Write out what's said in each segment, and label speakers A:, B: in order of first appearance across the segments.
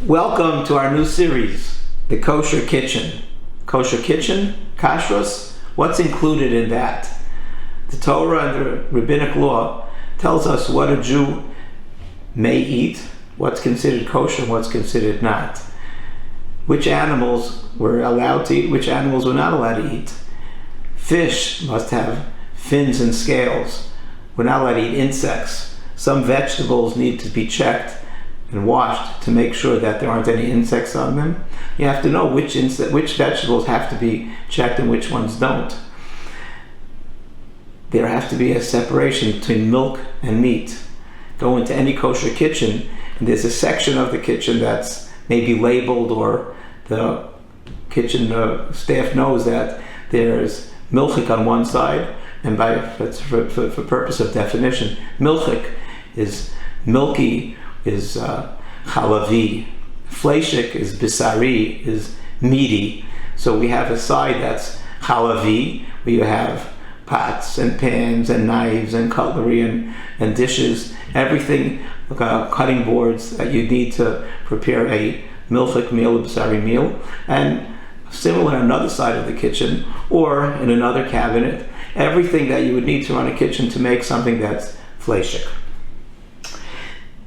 A: Welcome to our new series, the Kosher Kitchen. Kosher Kitchen, Kashrus, what's included in that? The Torah and the rabbinic law tells us what a Jew may eat, what's considered kosher and what's considered not. Which animals were allowed to eat, which animals were not allowed to eat. Fish must have fins and scales. We're not allowed to eat insects. Some vegetables need to be checked and washed to make sure that there aren't any insects on them. You have to know which vegetables have to be checked and which ones don't. There has to be a separation between milk and meat. Go into any kosher kitchen, and there's a section of the kitchen that's maybe labeled, or the kitchen staff knows that there's milchik on one side, and for purpose of definition, milchik is milky, is chalavi. Fleshik is bisari, is meaty. So we have a side that's chalavi, where you have pots and pans and knives and cutlery and dishes, everything, cutting boards that you need to prepare a milchik meal, a bisari meal. And similar on another side of the kitchen, or in another cabinet, everything that you would need to run a kitchen to make something that's fleshik.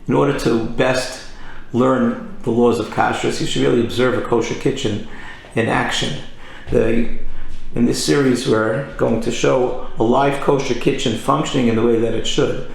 A: In order to best learn the laws of kashrus, you should really observe a kosher kitchen in action. In this series, we're going to show a live kosher kitchen functioning in the way that it should.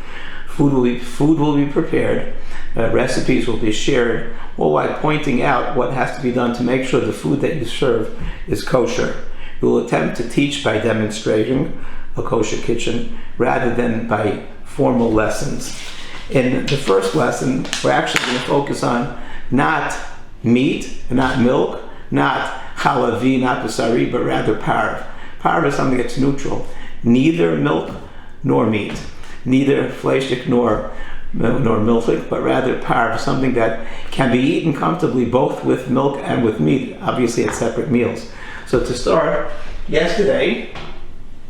A: Food will be prepared, recipes will be shared, all while pointing out what has to be done to make sure the food that you serve is kosher. We will attempt to teach by demonstrating a kosher kitchen rather than by formal lessons. In the first lesson, we're actually going to focus on not meat, not milk, not chalavi, not basari, but rather pareve. Pareve is something that's neutral. Neither milk nor meat. Neither fleshik nor milchik, but rather pareve, something that can be eaten comfortably both with milk and with meat, obviously at separate meals. So to start, yesterday,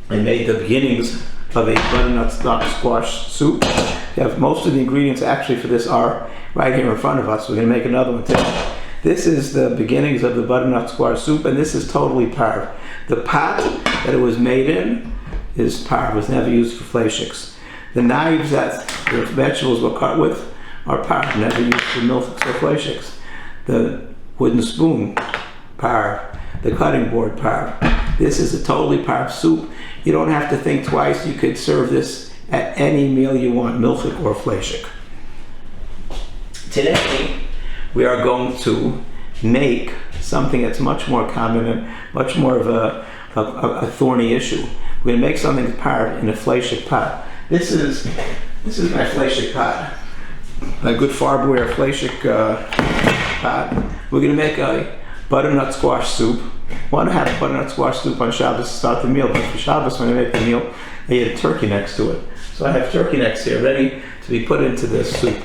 A: I made the beginnings of a butternut stock squash soup. You have most of the ingredients actually for this are right here in front of us. We're going to make another one today. This is the beginnings of the butternut squash soup, and this is totally pareve. The pot that it was made in is pareve. It was never used for fleshiks. The knives that the vegetables were cut with are pareve, never used for milchiks or fleshiks. The wooden spoon, pareve. The cutting board, pareve. This is a totally pareve soup. You don't have to think twice. You could serve this at any meal you want, milchik or fleshik. Today, we are going to make something that's much more common and much more of a thorny issue. We're going to make something that's pareve in a fleshik pot. This is my fleshik pot, my good Farberware fleshik pot. We're going to make a butternut squash soup. I want to have butternut squash soup on Shabbos to start the meal, but for Shabbos, when I make the meal, I eat a turkey necks to it. So I have turkey necks here ready to be put into this soup.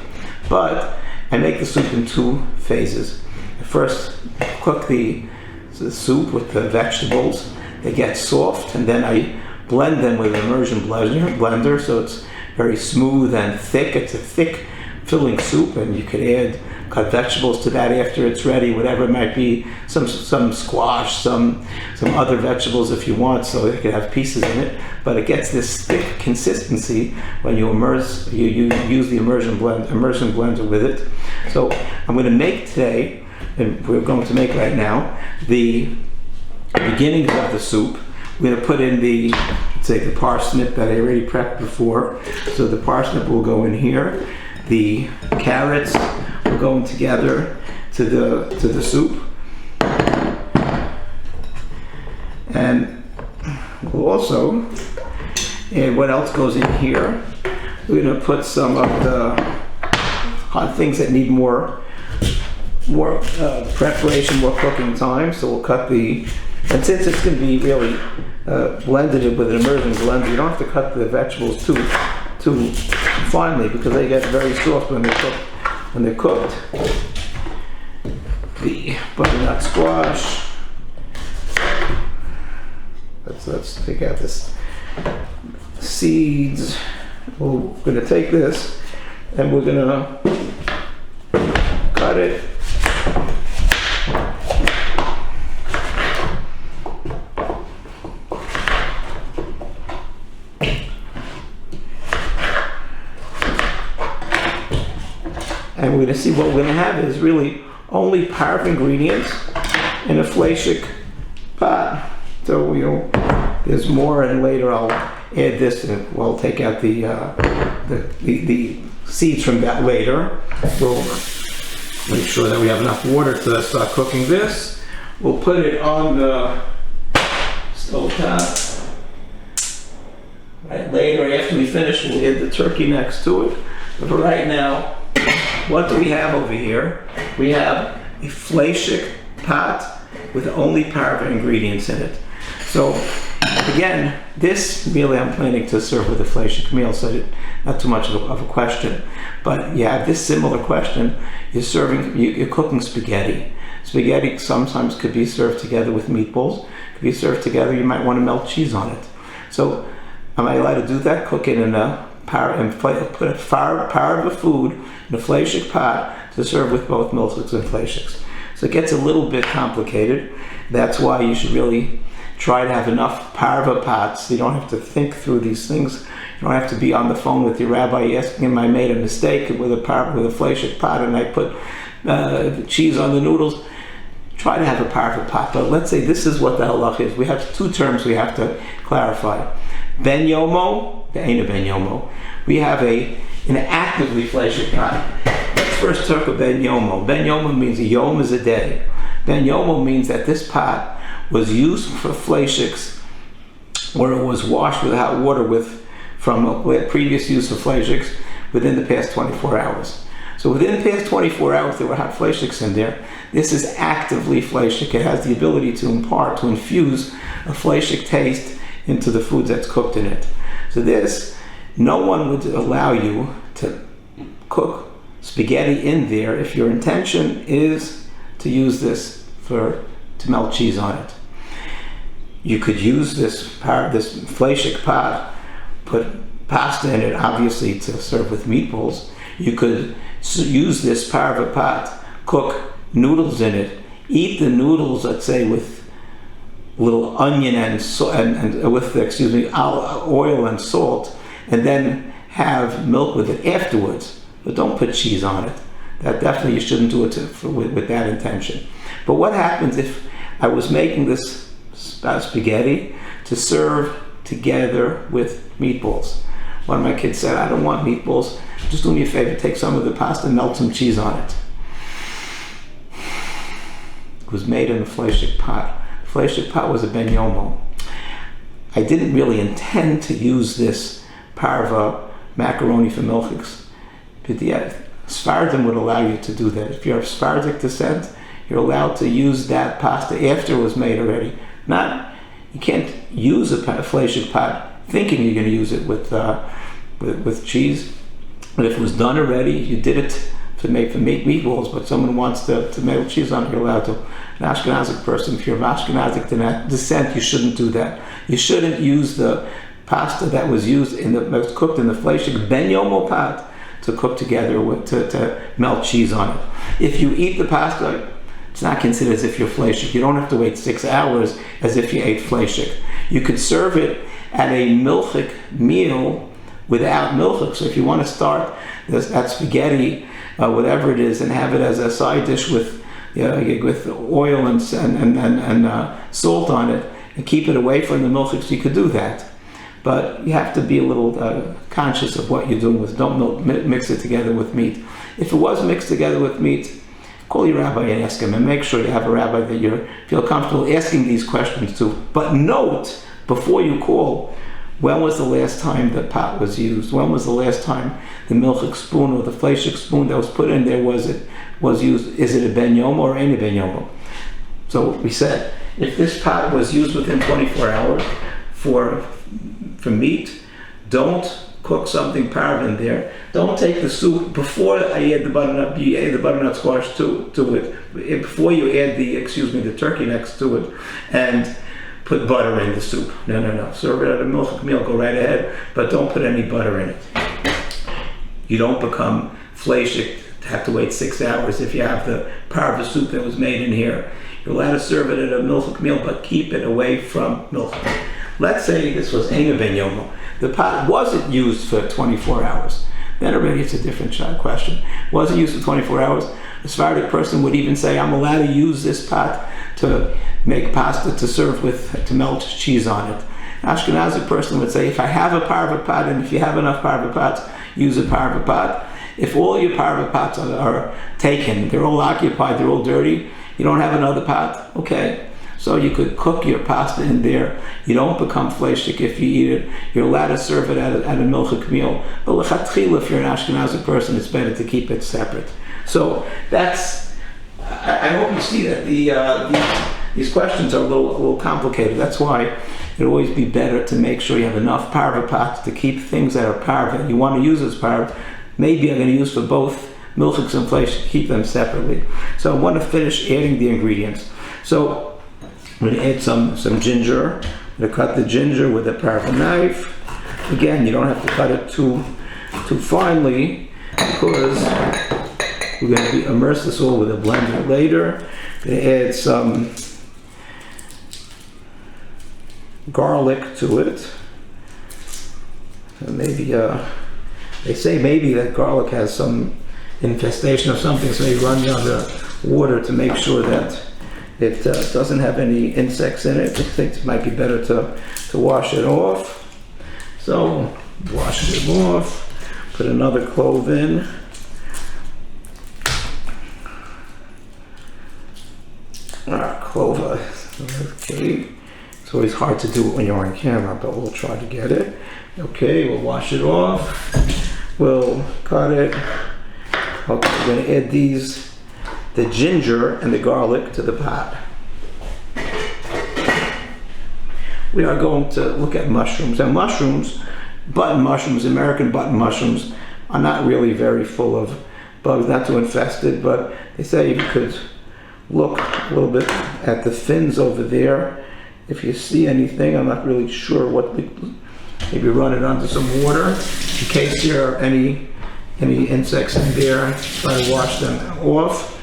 A: But I make the soup in two phases. I first cook the soup with the vegetables. They get soft, and then I blend them with an immersion blender, so it's very smooth and thick. It's a thick, filling soup, and you could add cut vegetables to that after it's ready, whatever it might be, some squash, some other vegetables if you want, so it could have pieces in it. But it gets this thick consistency when you use the immersion blender with it. So I'm going to make today, and we're going to make right now, the beginnings of the soup. We're going to put in the parsnip that I already prepped before. So the parsnip will go in here. The carrots will go together to the soup. And we'll also, and what else goes in here? We're going to put some of the things that need more preparation, more cooking time. So we'll cut and since it's going to be really blended with an immersion blender, you don't have to cut the vegetables too finely because they get very soft when they're cooked. The butternut squash. Let's take out this seeds. We're going to take this and we're going to cut it And we're going to see what we're going to have is really only parve ingredients in a fleishik pot. So there's more, and later I'll add this, and we'll take out the seeds from that later. We'll make sure that we have enough water to start cooking this. We'll put it on the stove top. Right, later, after we finish, we'll add the turkey next to it. But for right now, what do we have over here? We have a fleishik pot with only parve ingredients in it. So again, this really I'm planning to serve with a fleishik meal, so not too much of a question. But you have this similar question. You're cooking spaghetti. Spaghetti sometimes could be served together with meatballs. Could be served together. You might want to melt cheese on it. So am I allowed to do that? Cook it in a put a parve food in a fleishik pot to serve with both milchiks and fleishiks. So it gets a little bit complicated. That's why you should really try to have enough parve pots so you don't have to think through these things. You don't have to be on the phone with your rabbi asking him, I made a mistake with a fleishik pot and I put cheese on the noodles. Try to have a parve pot. But let's say this is what the halach is. We have two terms we have to clarify. Ben yomo, ain't a ben yomo. We have an actively fleishik pot. Let's first talk about ben yomo. Ben yomo means a yom is a day. Ben yomo means that this pot was used for fleishiks, or it was washed with hot water from a previous use of fleishiks within the past 24 hours. So within the past 24 hours, there were hot fleishiks in there. This is actively fleishik. It has the ability to infuse a fleishik taste into the foods that's cooked in it. So no one would allow you to cook spaghetti in there if your intention is to use this to melt cheese on it. You could use this fleishik pot, put pasta in it, obviously to serve with meatballs. You could use this parve pot, cook noodles in it, eat the noodles, let's say, with little onion and with oil and salt, and then have milk with it afterwards. But don't put cheese on it. That definitely you shouldn't do it with that intention. But what happens if I was making this spaghetti to serve together with meatballs? One of my kids said, I don't want meatballs. Just do me a favor, take some of the pasta and melt some cheese on it. It was made in a fleishik pot. Fleishik pot was a ben yomo. I didn't really intend to use this parve macaroni for milchiks, but the Sephardim would allow you to do that. If you're of Sephardic descent, you're allowed to use that pasta after it was made already. You can't use a fleishik pot thinking you're going to use it with cheese. But if it was done already, you did it to make meatballs, but someone wants to melt cheese on it, you're allowed to. An Ashkenazic person, if you're of Ashkenazic descent, you shouldn't do that. You shouldn't use the pasta that was cooked in the fleishik ben yomo pot to cook together to melt cheese on it. If you eat the pasta, it's not considered as if you're fleishik. You don't have to wait 6 hours as if you ate fleishik. You could serve it at a milchik meal without milchik. So if you want to start that spaghetti, whatever it is, and have it as a side dish with oil and salt on it, and keep it away from the milchiks, you could do that. But you have to be a little conscious of what you're doing don't mix it together with meat. If it was mixed together with meat, call your rabbi and ask him, and make sure you have a rabbi that you feel comfortable asking these questions to. But note, before you call, when was the last time the pot was used? When was the last time the milchik spoon or the fleishik spoon that was put in there was used? Is it a ben yomo or ain't a ben yomo? So we said, if this pot was used within 24 hours for meat, don't cook something parve in there. Don't take the soup before I add the butternut. You add the butternut squash to it before you add the turkey next to it, and put butter in the soup. No. Serve it at a milchik meal. Go right ahead, but don't put any butter in it. You don't become fleishik have to wait 6 hours. If you have the pareve soup that was made in here, you're allowed to serve it at a milchik meal, but keep it away from milchik. Let's say this was Eina ben Yomo. The pot wasn't used for 24 hours. Then already it's a different question. Wasn't used for 24 hours. A Sephardic person would even say, I'm allowed to use this pot to make pasta to serve with, to melt cheese on it. An Ashkenazi person would say, if I have a pareve pot, and if you have enough pareve pots, use a pareve pot. If all your pareve pots are taken, they're all occupied, they're all dirty, you don't have another pot, okay. So you could cook your pasta in there. You don't become fleishik if you eat it. You're allowed to serve it at a milchik meal. But lechatchila, if you're an Ashkenazi person, it's better to keep it separate. So that's, I hope you see that these questions are a little complicated. That's why it'd always be better to make sure you have enough pareve pots to keep things that are pareve. You want to use as pareve. Maybe I'm going to use for both milchiks and flesh, keep them separately. So I want to finish adding the ingredients. So I'm going to add some ginger. I'm going to cut the ginger with a pareve knife. Again, you don't have to cut it too finely because we're going to immerse this all with a blender later. I'm going to add some garlic to it. And maybe, they say maybe that garlic has some infestation of something, so you run under water to make sure that it doesn't have any insects in it. I think it might be better to wash it off. So, wash it off, put another clove in. Clove, okay. It's always hard to do it when you're on camera, but we'll try to get it. Okay, we'll wash it off. We'll cut it. Okay, we're going to add the ginger and the garlic to the pot. We are going to look at mushrooms. And mushrooms, button mushrooms, American button mushrooms, are not really very full of bugs, not too infested, but they say you could look a little bit at the fins over there. If you see anything, I'm not really sure what, maybe run it onto some water in case there are any insects in there. Try to wash them off.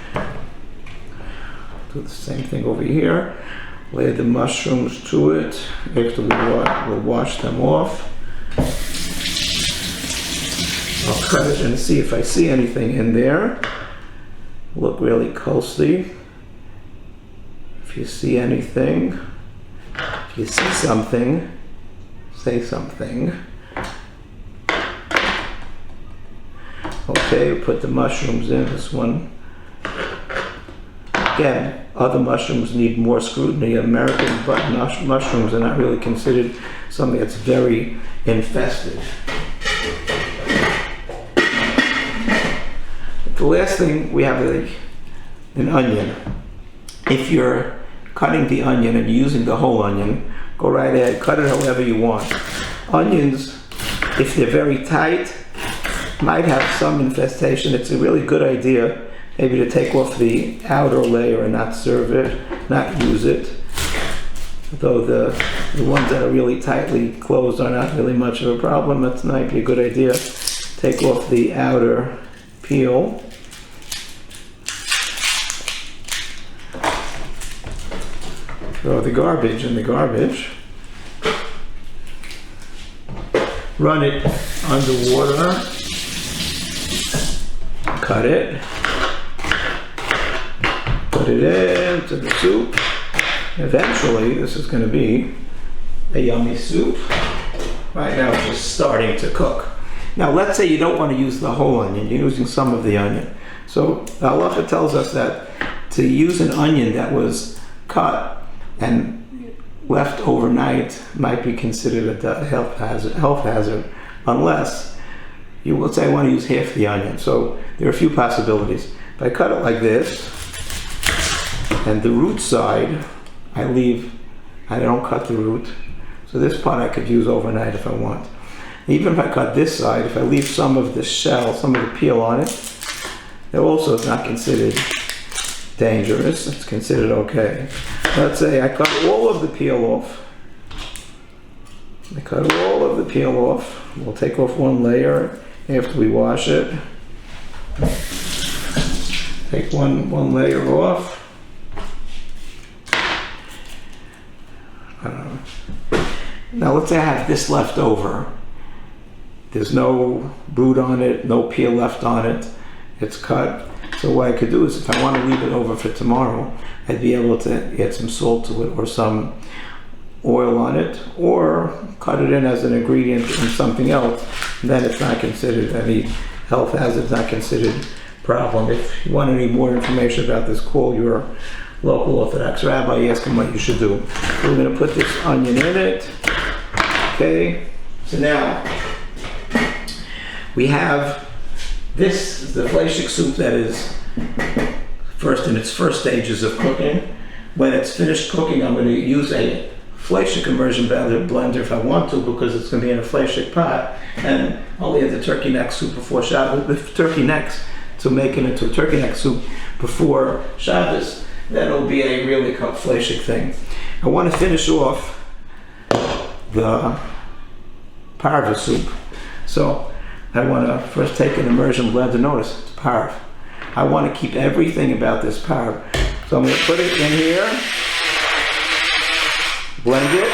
A: Do the same thing over here. Lay the mushrooms to it. After we'll wash them off. I'll cut it and see if I see anything in there. Look really closely. If you see anything, if you see something, say something. Okay, put the mushrooms in, this one. Again, other mushrooms need more scrutiny. American button mushrooms are not really considered something that's very infested. The last thing we have is an onion. If you're cutting the onion and using the whole onion, go right ahead, cut it however you want. Onions, if they're very tight, might have some infestation. It's a really good idea maybe to take off the outer layer and not serve it, not use it. Though the ones that are really tightly closed are not really much of a problem. It might be a good idea. Take off the outer peel. Throw the garbage in the garbage. Run it under water. Cut it. Put it into the soup. Eventually, this is going to be a yummy soup. Right now, it's just starting to cook. Now, let's say you don't want to use the whole onion. You're using some of the onion. So, the halacha tells us that to use an onion that was cut and left overnight might be considered a health hazard, unless you will say I want to use half the onion. So, there are a few possibilities. If I cut it like this, and the root side, I don't cut the root. So this part I could use overnight if I want. Even if I cut this side, if I leave some of the shell, some of the peel on it, that also is not considered dangerous. It's considered okay. Let's say I cut all of the peel off. I cut all of the peel off. We'll take off one layer after we wash it. take one layer off. Now let's say I have this left over. There's no brood on it, no peel left on it. It's cut. So what I could do is if I want to leave it over for tomorrow, I'd be able to add some salt to it or some oil on it, or cut it in as an ingredient in something else. And then it's not considered any health hazard, not considered problem. If you want any more information about this, call your local Orthodox rabbi, ask him what you should do. So we're going to put this onion in it. Okay, so now we have this is the fleshik soup that is first in its first stages of cooking. When it's finished cooking, I'm going to use a fleshik immersion blender if I want to, because it's going to be in a fleshik pot, and I'll add the turkey neck soup before Shabbos, the turkey necks, to make it into a turkey neck soup before Shabbos. Then it'll be a really cooked fleshik thing. I want to finish off the Pareve soup. So I want to first take an immersion blender. Notice it's Pareve. I want to keep everything about this Pareve. So I'm going to put it in here, blend it.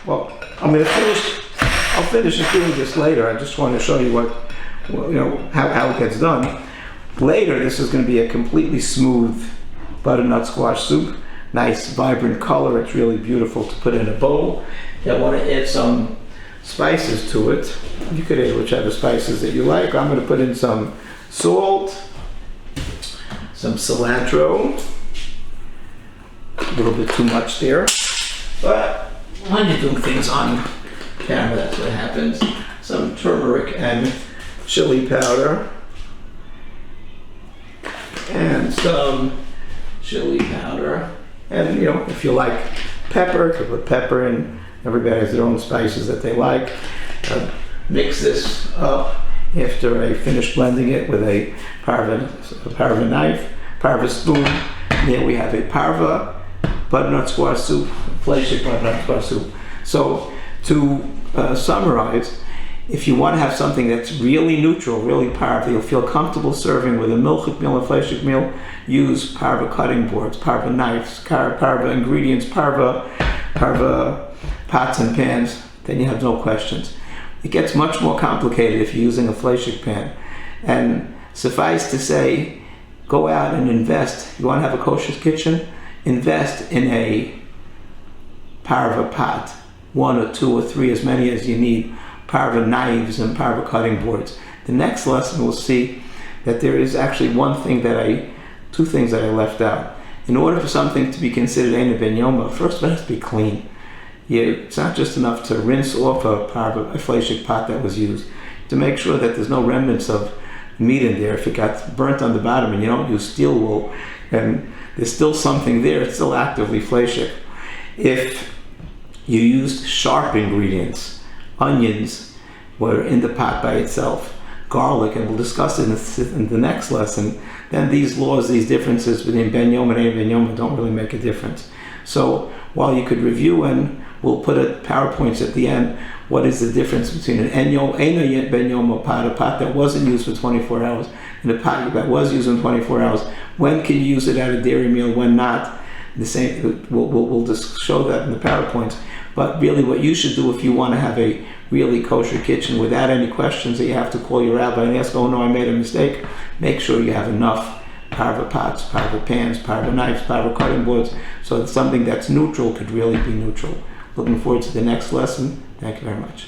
A: Well, I'll finish doing this later. I just want to show you how it gets done. Later, this is going to be a completely smooth butternut squash soup. Nice, vibrant color. It's really beautiful to put in a bowl. I want to add some spices to it. You could add whichever spices that you like. I'm going to put in some salt, some cilantro. A little bit too much there, but when you're doing things on camera, that's what happens. Some turmeric and chili powder. And some chili powder. And if you like pepper, you could put pepper in. Everybody has their own spices that they like. Mix this up after I finish blending it with a Pareve knife, Pareve spoon. There we have a Pareve butternut squash soup, fleshik butternut squash soup. So to summarize, if you want to have something that's really neutral, really Pareve, you'll feel comfortable serving with a milchik meal and fleshik meal, use Pareve cutting boards, Pareve knives, Pareve ingredients, Pareve pots and pans, then you have no questions. It gets much more complicated if you're using a fleshik pan. And suffice to say, go out and invest. You want to have a kosher kitchen? Invest in a Pareve pot, 1 or 2 or 3, as many as you need, Pareve knives and Pareve cutting boards. The next lesson we'll see that there is actually two things that I left out. In order for something to be considered Eina Ben Yoma, first it has to be clean. It's not just enough to rinse off a fleshik pot that was used. To make sure that there's no remnants of meat in there. If it got burnt on the bottom and you don't use steel wool, and there's still something there, it's still actively fleshik. If you used sharp ingredients, onions were in the pot by itself, garlic, and we'll discuss it in the next lesson, then these laws, these differences between Ben Yom and Ein Ben Yom don't really make a difference. So while you could review, and we'll put a PowerPoints at the end, what is the difference between an Ein Ben Yom pot, a pot that wasn't used for 24 hours, and a pot that was used in 24 hours? When can you use it at a dairy meal, when not? The same, we'll just show that in the PowerPoints. But really what you should do if you want to have a really kosher kitchen without any questions that you have to call your rabbi and ask, oh no, I made a mistake, make sure you have enough Pareve pots, Pareve pans, Pareve knives, Pareve cutting boards, so that something that's neutral could really be neutral. Looking forward to the next lesson. Thank you very much.